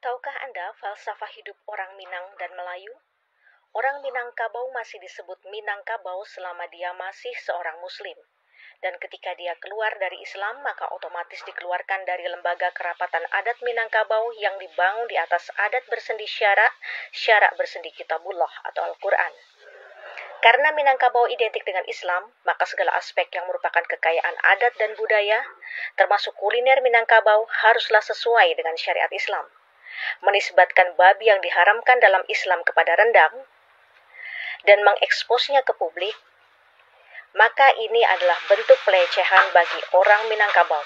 Tahukah Anda falsafah hidup orang Minang dan Melayu? Orang Minangkabau masih disebut Minangkabau selama dia masih seorang Muslim. Dan ketika dia keluar dari Islam, maka otomatis dikeluarkan dari lembaga kerapatan adat Minangkabau yang dibangun di atas adat bersendi syarak bersendi Kitabullah atau Al-Quran. Karena Minangkabau identik dengan Islam, maka segala aspek yang merupakan kekayaan adat dan budaya, termasuk kuliner Minangkabau, haruslah sesuai dengan syariat Islam. Menisbatkan babi yang diharamkan dalam Islam kepada rendang, dan mengeksposnya ke publik, maka ini adalah bentuk pelecehan bagi orang Minangkabau.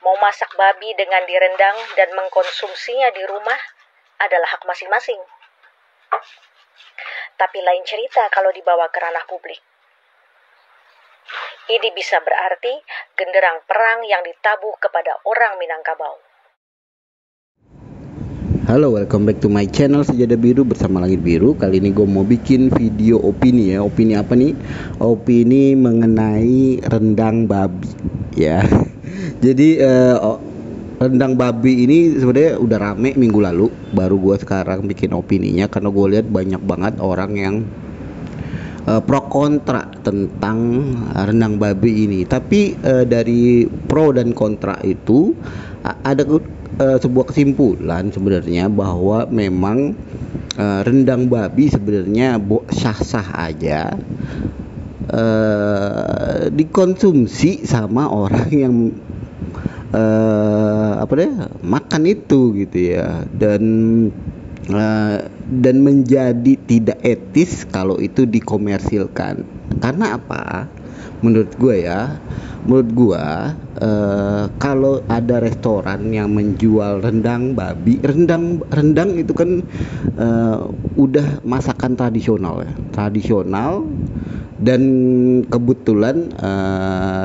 Mau masak babi dengan direndang dan mengkonsumsinya di rumah adalah hak masing-masing. Tapi lain cerita kalau dibawa ke ranah publik. Ini bisa berarti genderang perang yang ditabuh kepada orang Minangkabau. Halo, welcome back to my channel Sejadah Biru bersama Langit Biru. Kali ini gue mau bikin video opini ya. Opini apa nih? Opini mengenai rendang babi ya. Jadi rendang babi ini sebenarnya udah rame minggu lalu. Baru gue sekarang bikin opininya karena gue lihat banyak banget orang yang pro kontra tentang rendang babi ini. Tapi dari pro dan kontra itu ada sebuah kesimpulan sebenarnya bahwa memang rendang babi sebenarnya sah-sah aja dikonsumsi sama orang yang makan itu gitu ya, dan menjadi tidak etis kalau itu dikomersilkan. Karena apa? Menurut gue kalau ada restoran yang menjual rendang babi, rendang itu kan udah masakan tradisional ya, dan kebetulan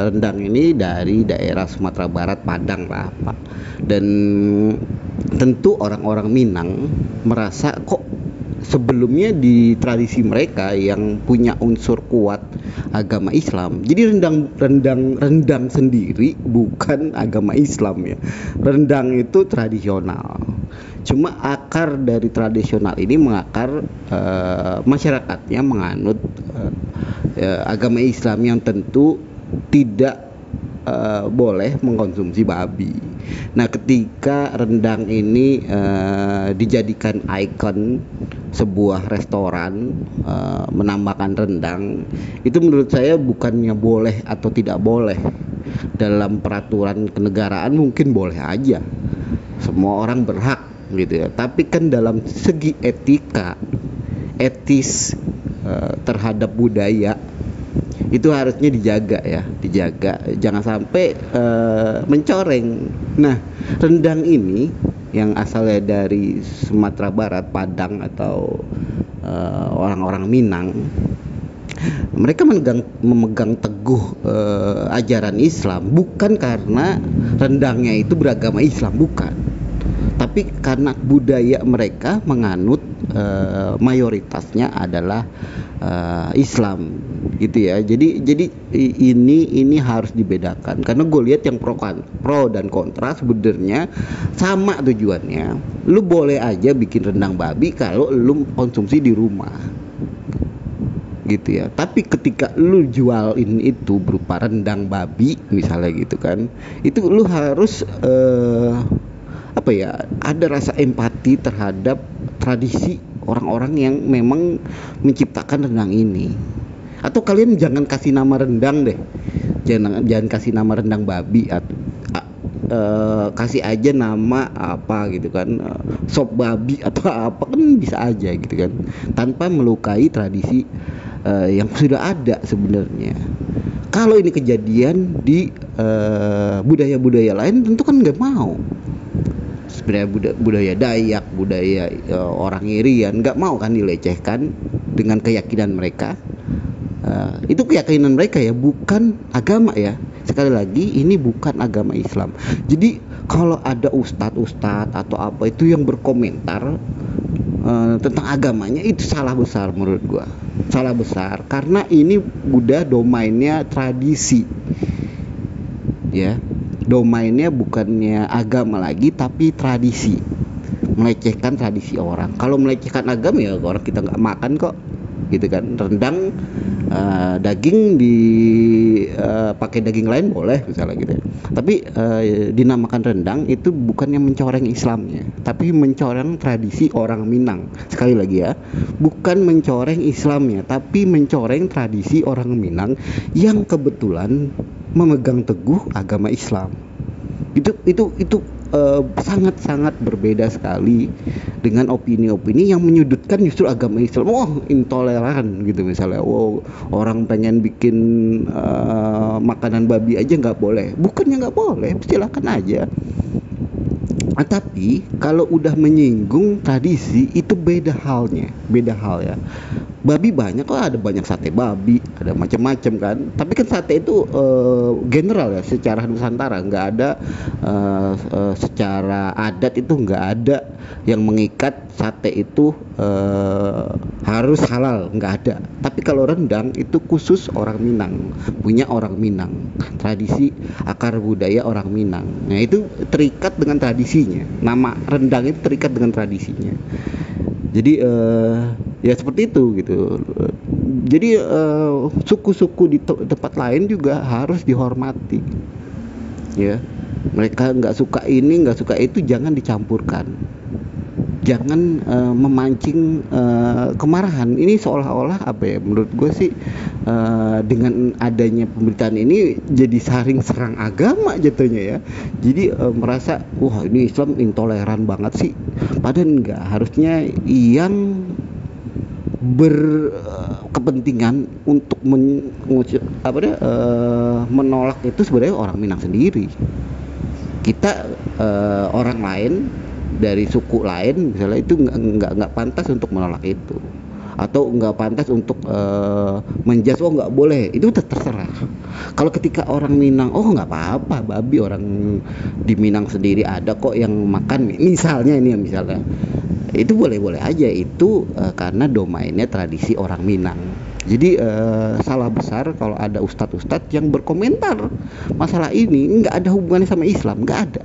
rendang ini dari daerah Sumatera Barat, Padang lah Pak. Dan tentu orang-orang Minang merasa kok sebelumnya di tradisi mereka yang punya unsur kuat agama Islam. Jadi rendang sendiri bukan agama Islam ya. Rendang itu tradisional. Cuma akar dari tradisional ini mengakar masyarakatnya menganut agama Islam yang tentu tidak boleh mengkonsumsi babi. Nah, ketika rendang ini dijadikan ikon sebuah restoran, menambahkan rendang, itu menurut saya bukannya boleh atau tidak boleh. Dalam peraturan kenegaraan mungkin boleh aja, semua orang berhak gitu ya. Tapi kan dalam segi etis terhadap budaya itu harusnya dijaga, jangan sampai mencoreng. Nah, rendang ini yang asalnya dari Sumatera Barat, Padang atau orang-orang Minang, mereka memegang teguh ajaran Islam bukan karena rendangnya itu beragama Islam, bukan, tapi karena budaya mereka menganut mayoritasnya adalah Islam gitu ya. Jadi ini harus dibedakan karena gue lihat yang pro dan kontra sebenarnya sama tujuannya. Lu boleh aja bikin rendang babi kalau lu konsumsi di rumah gitu ya. Tapi ketika lu jualin itu berupa rendang babi misalnya gitu kan, itu lu harus ada rasa empati terhadap tradisi orang-orang yang memang menciptakan rendang ini. Atau kalian jangan kasih nama rendang deh, jangan kasih nama rendang babi, kasih aja nama apa gitu kan, sop babi atau apa, kan bisa aja gitu kan, tanpa melukai tradisi yang sudah ada sebenarnya. Kalau ini kejadian di budaya-budaya lain tentu kan nggak mau. Sebenarnya budaya Dayak, budaya orang Irian nggak mau kan dilecehkan dengan keyakinan mereka. Itu keyakinan mereka ya, bukan agama ya. Sekali lagi, ini bukan agama Islam. Jadi kalau ada ustadz atau apa itu yang berkomentar tentang agamanya, itu salah besar menurut gua. Salah besar karena ini udah domainnya tradisi ya. Domainnya bukannya agama lagi tapi tradisi. melecehkan tradisi orang. Kalau melecehkan agama ya orang kita nggak makan kok, gitu kan. Rendang daging pakai daging lain boleh misalnya gitu. Tapi dinamakan rendang itu bukannya mencoreng Islamnya, tapi mencoreng tradisi orang Minang. Sekali lagi ya, bukan mencoreng Islamnya, tapi mencoreng tradisi orang Minang yang kebetulan memegang teguh agama Islam. Itu sangat-sangat berbeda sekali dengan opini-opini yang menyudutkan justru agama Islam. Intoleran gitu misalnya. Orang pengen bikin makanan babi aja nggak boleh. Bukannya nggak boleh, silakan aja. Tapi kalau udah menyinggung tradisi itu beda hal ya. Babi banyak kok, ada banyak sate babi, ada macam-macam kan. Tapi kan sate itu general ya, secara Nusantara nggak ada secara adat itu nggak ada yang mengikat sate itu harus halal, nggak ada. Tapi kalau rendang itu khusus orang Minang, punya orang Minang, tradisi akar budaya orang Minang. Nah itu terikat dengan tradisinya. Nama rendang itu terikat dengan tradisinya. Jadi ya seperti itu gitu. Jadi suku-suku di tempat lain juga harus dihormati. Ya, mereka nggak suka ini, nggak suka itu, jangan dicampurkan. Jangan memancing kemarahan. Ini seolah-olah apa ya? Menurut gue sih dengan adanya pemberitaan ini jadi saring serang agama jatuhnya ya. Jadi merasa wah ini Islam intoleran banget sih. Padahal enggak. Harusnya yang berkepentingan untuk menolak itu sebenarnya orang Minang sendiri. Kita orang lain dari suku lain misalnya itu nggak pantas untuk menolak itu, atau nggak pantas untuk menjudge nggak boleh, itu terserah. Kalau ketika orang Minang nggak apa-apa babi, orang di Minang sendiri ada kok yang makan misalnya itu boleh-boleh aja, itu karena domainnya tradisi orang Minang. Jadi salah besar kalau ada ustadz-ustadz yang berkomentar masalah ini nggak ada hubungannya sama Islam, nggak ada.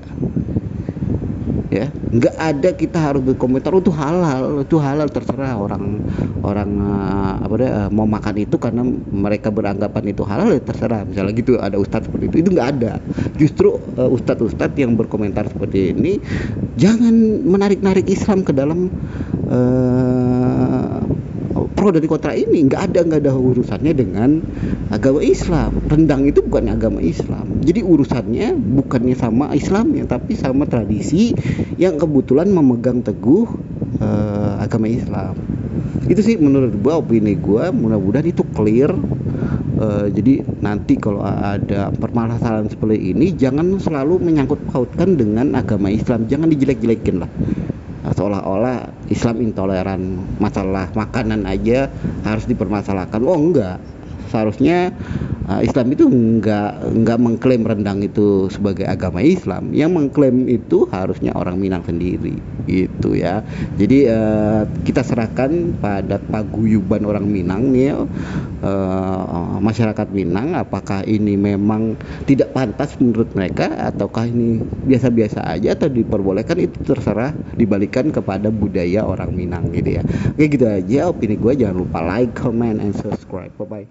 Ya, nggak ada kita harus berkomentar itu halal terserah orang mau makan itu karena mereka beranggapan itu halal ya terserah, misalnya gitu. Ada ustadz seperti itu nggak ada. Justru ustadz yang berkomentar seperti ini jangan menarik Islam ke dalam pro dari kontra ini. Nggak ada urusannya dengan agama Islam. Rendang itu bukannya agama Islam, jadi urusannya bukannya sama Islamnya, tapi sama tradisi yang kebetulan memegang teguh agama Islam. Itu sih menurut gua, opini gua. Mudah-mudahan itu clear. Jadi nanti kalau ada permasalahan seperti ini jangan selalu menyangkut pautkan dengan agama Islam, jangan dijelek-jelekin lah, seolah-olah Islam intoleran, masalah makanan aja harus dipermasalahkan. Enggak, seharusnya Islam itu enggak mengklaim rendang itu sebagai agama Islam. Yang mengklaim itu harusnya orang Minang sendiri, gitu ya. Jadi kita serahkan pada paguyuban orang Minang nih, masyarakat Minang, apakah ini memang tidak pantas menurut mereka ataukah ini biasa-biasa aja atau diperbolehkan, itu terserah, dibalikan kepada budaya orang Minang gitu ya. Oke, gitu aja opini gue. Jangan lupa like, comment, and subscribe. Bye bye.